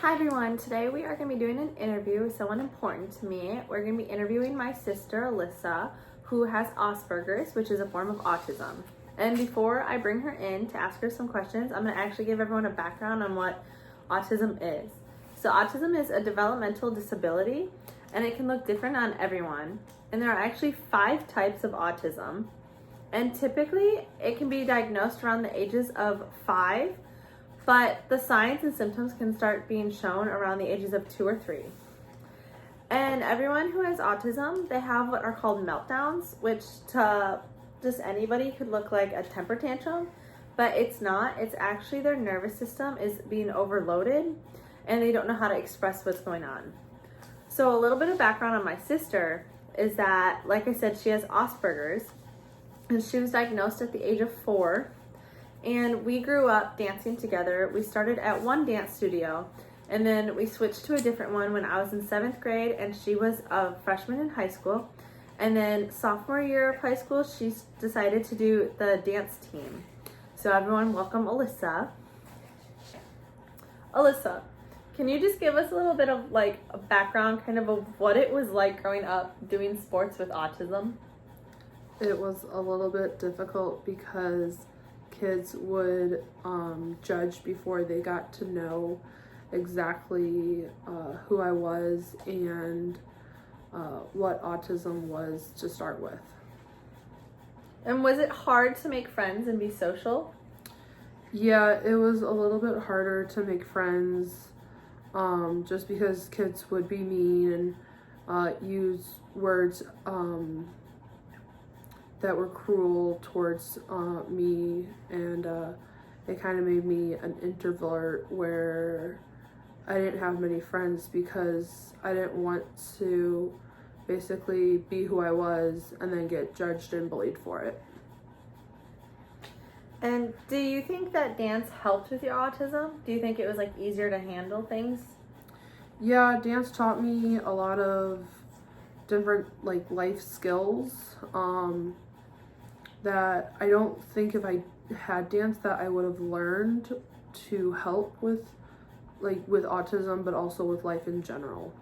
Hi everyone, today we are going to be doing an interview with someone important to me. We're going to be interviewing my sister Alyssa, who has Asperger's, which is a form of autism. And before I bring her in to ask her some questions, I'm going to actually give everyone a background on what autism is. So autism is a developmental disability, and it can look different on everyone. And there are actually 5 types of autism. And typically it can be diagnosed around the ages of 5, but the signs and symptoms can start being shown around the ages of 2 or 3. And everyone who has autism, they have what are called meltdowns, which to just anybody could look like a temper tantrum, but it's not. It's actually their nervous system is being overloaded and they don't know how to express what's going on. So a little bit of background on my sister is that, like I said, she has Asperger's, and she was diagnosed at the age of 4. And we grew up dancing together. We started at one dance studio, and then we switched to a different one when I was in 7th grade and she was a freshman in high school. And then sophomore year of high school, she decided to do the dance team. So everyone, welcome Alyssa. Alyssa, can you just give us a little bit of like a background kind of what it was like growing up doing sports with autism? It was a little bit difficult because kids would judge before they got to know exactly who I was and what autism was to start with. And was it hard to make friends and be social? Yeah, it was a little bit harder to make friends just because kids would be mean and use words that were cruel towards me, and it kind of made me an introvert where I didn't have many friends because I didn't want to basically be who I was and then get judged and bullied for it. And do you think that dance helped with your autism? Do you think it was like easier to handle things? Yeah, dance taught me a lot of different like life skills that I don't think if I had dance that I would have learned to help with autism, but also with life in general.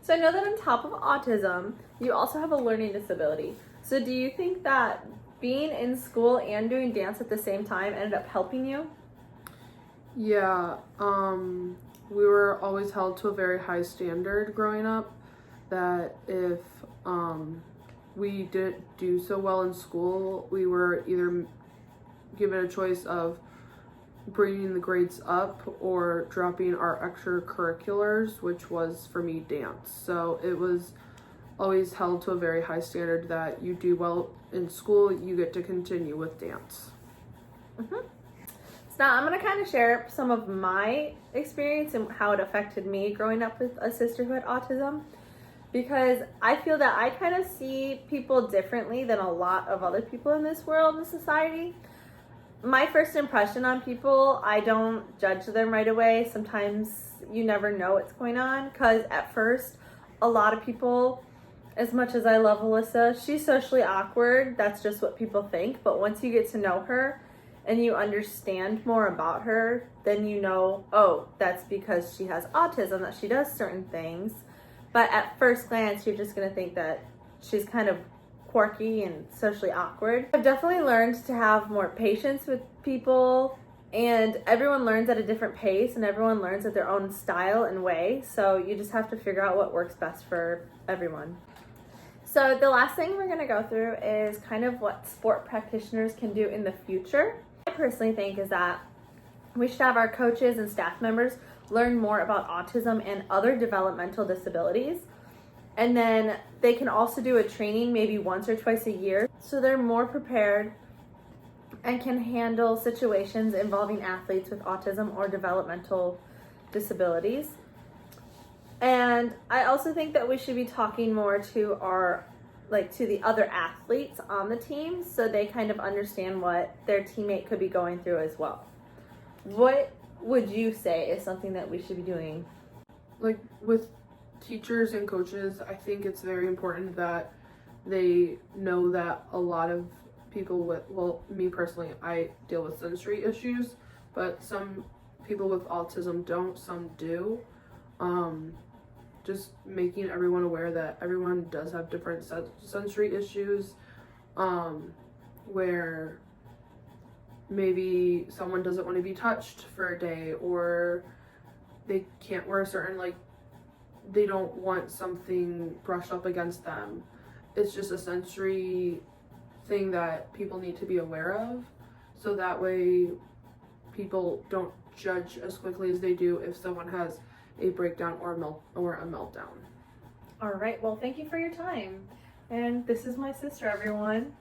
So I know that on top of autism, you also have a learning disability. So do you think that being in school and doing dance at the same time ended up helping you? Yeah, we were always held to a very high standard growing up, that if we didn't do so well in school, we were either given a choice of bringing the grades up or dropping our extracurriculars, which was for me dance. So it was always held to a very high standard that you do well in school, you get to continue with dance. So now I'm going to kind of share some of my experience and how it affected me growing up with a sister who had autism, because I feel that I kind of see people differently than a lot of other people in this world and society. My first impression on people, I don't judge them right away. Sometimes you never know what's going on, because at first, a lot of people, as much as I love Alyssa, she's socially awkward. That's just what people think. But once you get to know her and you understand more about her, then you know, oh, that's because she has autism, that she does certain things. But at first glance, you're just going to think that she's kind of quirky and socially awkward. I've definitely learned to have more patience with people, and everyone learns at a different pace and everyone learns at their own style and way. So you just have to figure out what works best for everyone. So the last thing we're going to go through is kind of what sport practitioners can do in the future. I personally think is that we should have our coaches and staff members learn more about autism and other developmental disabilities. And then they can also do a training maybe once or twice a year, so they're more prepared and can handle situations involving athletes with autism or developmental disabilities. And I also think that we should be talking more to to the other athletes on the team, so they kind of understand what their teammate could be going through as well. What would you say is something that we should be doing? Like with teachers and coaches, I think it's very important that they know that a lot of people with, well, me personally, I deal with sensory issues, but some people with autism don't, some do. just making everyone aware that everyone does have different sensory issues, where maybe someone doesn't want to be touched for a day, or they can't wear a certain, like, they don't want something brushed up against them. It's just a sensory thing that people need to be aware of, so that way people don't judge as quickly as they do if someone has a breakdown or a meltdown. All right. Well, thank you for your time. And this is my sister, everyone.